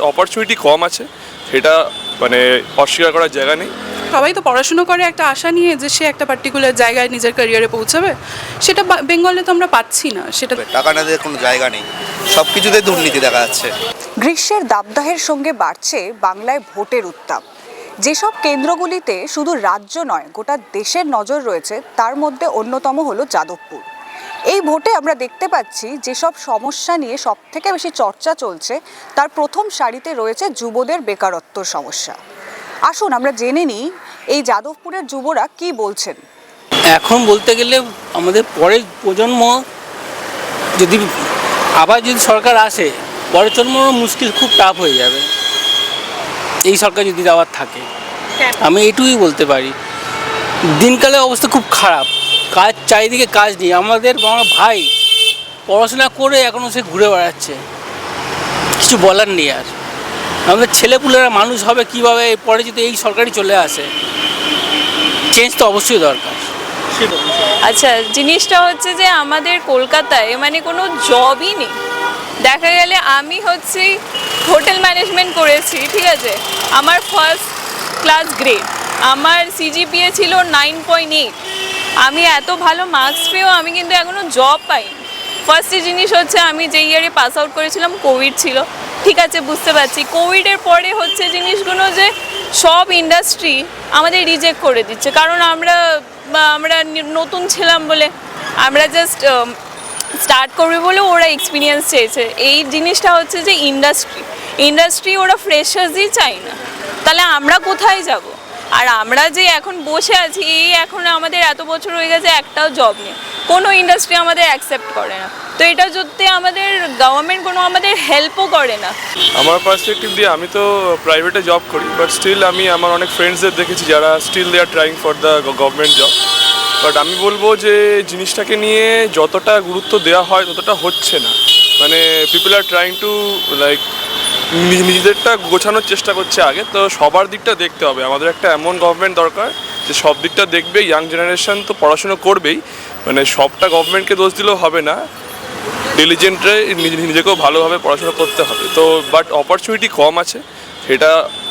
Opportunity কম আছে, সেটা মানে অস্বীকার করার জায়গা নেই। সবাই তো পড়াশুনো করে একটা আশা নিয়ে যে সে একটা পার্টিকুলার জায়গায় নিজের ক্যারিয়ারে পৌঁছাবে, সেটা বেঙ্গলে তো আমরা পাচ্ছি না। সেটা টাকা না দেওয়ার কোনো জায়গা নেই, সব কিছুতে দুর্নীতি দেখা যাচ্ছে। গ্রীষ্মের দাবদাহের সঙ্গে বাড়ছে বাংলায় ভোটের উত্তাপ। যেসব কেন্দ্রগুলিতে শুধু রাজ্য নয় গোটা দেশের নজর রয়েছে, তার মধ্যে অন্যতম হলো যাদবপুর। এই ভোটে আমরা দেখতে পাচ্ছি যেসব সমস্যা নিয়ে সব থেকে বেশি চর্চা চলছে, তার প্রথম সারিতে রয়েছে যুবদের বেকারত্বর সমস্যা। আসুন আমরা জেনে নিই এই যাদবপুরের যুবরা কি বলছেন। এখন বলতে গেলে আমাদের পরের প্রজন্ম যদি আবার যদি সরকার আসে, পরের প্রজন্ম মুশকিল, খুব টাফ হয়ে যাবে এই সরকার যদি যাওয়ার থাকে। আমি এইটুকুই বলতে পারি। দিনকালে অবস্থা খুব খারাপ, কাজ চারিদিকে কাজ নেই। আমার ভাই পড়াশোনা করে এখনও সে ঘুরে বেড়াচ্ছে, কিছু বলার নেই। আর আমাদের ছেলেপুলেরা মানুষ হবে কীভাবে পরে যদি এই সরকারই চলে আসে? চেঞ্জ তো অবশ্যই দরকার। আচ্ছা, জিনিসটা হচ্ছে যে আমাদের কলকাতায় মানে কোনো জবই নেই। দেখা গেলে আমি হচ্ছে হোটেল ম্যানেজমেন্ট করেছি, ঠিক আছে, আমার ফার্স্ট ক্লাস গ্রেড, আমার সিজিপিএ ছিল 9.8। আমি এত ভালো মার্কস পেয়েও আমি কিন্তু এখনও জব পাইনি। ফার্স্ট জিনিস হচ্ছে আমি যে ইয়ারে পাস আউট করেছিলাম কোভিড ছিল, ঠিক আছে, বুঝতে পারছি। কোভিডের পরে হচ্ছে জিনিসগুলো যে সব ইন্ডাস্ট্রি আমাদের রিজেক্ট করে দিচ্ছে, কারণ আমরা নতুন ছিলাম বলে, আমরা জাস্ট স্টার্ট করবে বলে ওরা এক্সপিরিয়েন্স চেয়েছে। এই জিনিসটা হচ্ছে যে ইন্ডাস্ট্রি ওরা ফ্রেশার্সই চাই না, তাহলে আমরা কোথায় যাব? আর আমরা যে এখন বসে আছি, এখন আমাদের এত বছর হয়ে গেছে, একটাও জব নেই, কোনো ইন্ডাস্ট্রি আমাদের অ্যাকসেপ্ট করে না। তো এটা যদি আমাদের গভর্নমেন্ট কোনো আমাদের হেল্পও করে না। আমার পার্সপেক্টিভ দিয়ে আমি তো প্রাইভেটে জব করি, বাট স্টিল আমি আমার অনেক ফ্রেন্ডসদের দেখেছি যারা still they are trying for the government job. But আমি বলবো যে জিনিসটাকে নিয়ে যতটা গুরুত্ব দেওয়া হয় ততটা হচ্ছে না। মানে people are trying to like নিজেদেরটা গোছানোর চেষ্টা করছে আগে। তো সবার দিকটা দেখতে হবে, আমাদের একটা এমন গভর্নমেন্ট দরকার যে সব দিকটা দেখবে। ইয়াং জেনারেশন তো পড়াশুনো করবেই, মানে সবটা গভর্নমেন্টকে দোষ দিলেও হবে না, ডিলিজেন্টে নিজেকেও ভালোভাবে পড়াশোনা করতে হবে। তো বাট অপরচুনিটি কম আছে, সেটা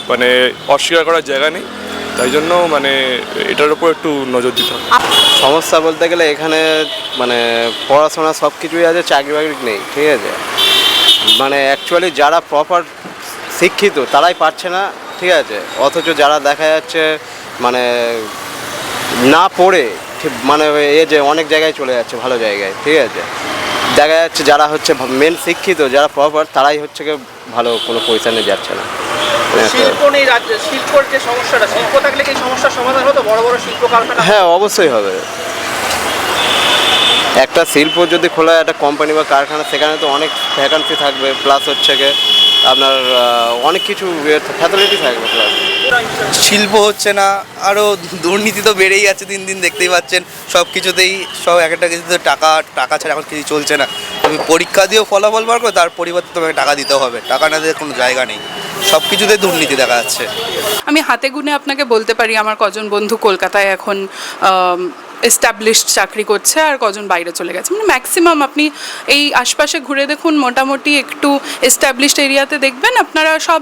মানে অস্বীকার করার জায়গা নেই। তাই জন্য মানে এটার উপর একটু নজর দিতে হবে। সমস্যা বলতে গেলে এখানে মানে পড়াশোনা সব কিছুই আছে, চাকরি বাকরি নেই, ঠিক আছে। মানে অ্যাকচুয়ালি যারা প্রপার শিক্ষিত তারাই পাচ্ছে না, ঠিক আছে। অথচ যারা দেখা যাচ্ছে মানে না পড়ে ঠিক মানে যে অনেক জায়গায় চলে যাচ্ছে, ভালো জায়গায়, ঠিক আছে। দেখা যাচ্ছে যারা হচ্ছে মেন শিক্ষিত, যারা প্রপার, তারাই হচ্ছে ভালো কোনো পজিশনে যাচ্ছে না। শিল্প নেই রাজ্যে, শিল্পর যে সমস্যাটা, শিল্প থাকলে কি সমস্যার সমাধান হতো? বড় বড় শিল্প কারখানা, হ্যাঁ অবশ্যই হবে। একটা শিল্প যদি খোলা, একটা কোম্পানি বা কারখানা, সেখানে তো অনেক ভ্যাকান্সি থাকবে, প্লাস হচ্ছে গিয়ে আপনার অনেক কিছু ফ্যাসিলিটি থাকবে। প্লাস শিল্প হচ্ছে না, আরও দুর্নীতি তো বেড়েই যাচ্ছে দিন দিন, দেখতেই পাচ্ছেন সব কিছুতেই। সব একটা কিছুতে টাকা ছাড়া এখন কিছু চলছে না। তুমি পরীক্ষা দিয়েও ফলাফল বার করো, তার পরিবর্তে তোমাকে টাকা দিতে হবে, টাকা না দেওয়ার কোনো জায়গা নেই, সব কিছুতে দুর্নীতি দেখা যাচ্ছে। আমি হাতে গুনে আপনাকে বলতে পারি আমার কজন বন্ধু কলকাতায় এখন এস্টাবলিশড চাকরি করছে আর কজন বাইরে চলে গেছে। মানে ম্যাক্সিমাম আপনি এই আশপাশে ঘুরে দেখুন, মোটামুটি একটু এস্টাবলিশড এরিয়াতে দেখবেন আপনারা সব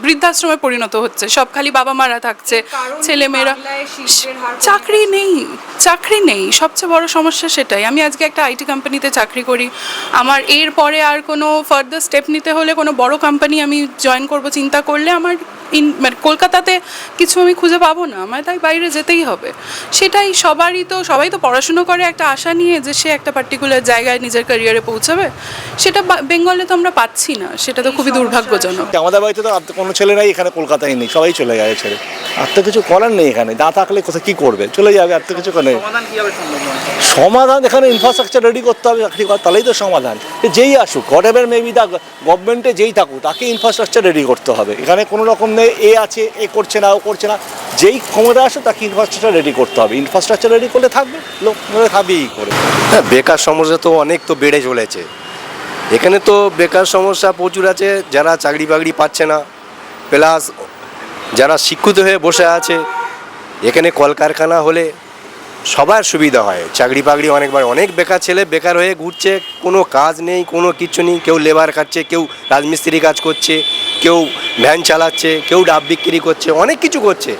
বৃদ্ধাশ্রমে পরিণত হচ্ছে, সব খালি বাবা মারা থাকছে, ছেলেমেয়েরা। চাকরি নেই, সবচেয়ে বড় সমস্যা সেটাই। আমি আজকে একটা আইটি কোম্পানিতে চাকরি করি, আমার এর পরে আর কোনো ফার্দার স্টেপ নিতে হলে, কোনো বড় কোম্পানি আমি জয়েন করব চিন্তা করলে, আমার মানে কলকাতাতে কিছু আমি খুঁজে পাবো না, আমার তাই বাইরে যেতেই হবে। সেটাই সবাই তো পড়াশুনো করে একটা আশা নিয়ে যে সে একটা পার্টিকুলার জায়গায় নিজের ক্যারিয়ারে পৌঁছাবে, সেটা বেঙ্গলে তো আমরা পাচ্ছি না। সেটা তো খুবই দুর্ভাগ্যজনক। আমাদের বাড়িতে তো কোনো ছেলে নাই, এখানে কলকাতায় নেই, সবাই চলে গেছে ছেড়ে। আর তো কিছু করার নেই, এখানে না থাকলে কোথায় কী করবে, চলে যাবে, আর তো কিছু নেই। সমাধান এখানে ইনফ্রাস্ট্রাকচার রেডি করতে হবে, চাকরি করা, তাহলেই তো সমাধান। যেই আসুক, হোয়াট এভার মেবি দা গভর্নমেন্টে যেই থাকুক, তাকে ইনফ্রাস্ট্রাকচার রেডি করতে হবে। এখানে কোনো রকম নেই এ আছে, এ করছে না, ও করছে না, যেই ক্ষমতা আসে তাকে ইনফ্রাস্ট্রাকচার রেডি করতে হবে। ইনফ্রাস্ট্রাকচার রেডি করলে থাকবে, লোক থাকবেই করে। হ্যাঁ, বেকার সমস্যা তো অনেক তো বেড়ে চলেছে এখানে। তো বেকার সমস্যা প্রচুর আছে, যারা চাকরি বাকরি পাচ্ছে না, প্লাস যারা শিক্ষিত হয়ে বসে আছে। এখানে কলকারখানা হলে সবার সুবিধা হয়, চাকরি বাকরি অনেক বেকার ছেলে বেকার হয়ে ঘুরছে, কোনো কাজ নেই, কোনো কিচ্ছু নেই। কেউ লেবার খাচ্ছে, কেউ রাজমিস্ত্রি কাজ করছে, কেউ ভ্যান চালাচ্ছে, কেউ ডাব বিক্রি করছে, অনেক কিছু করছে,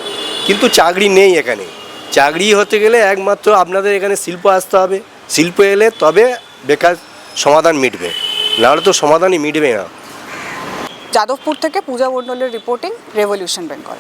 কিন্তু চাকরি নেই এখানে। চাকরি হতে গেলে একমাত্র আপনাদের এখানে শিল্প আসতে হবে, শিল্প এলে তবে বেকার সমাধান মিটবে, নাহলে তো সমাধানই মিটবে না। যাদবপুর থেকে পূজা মণ্ডলের রিপোর্টিং, রেভলিউশন বেঙ্গল।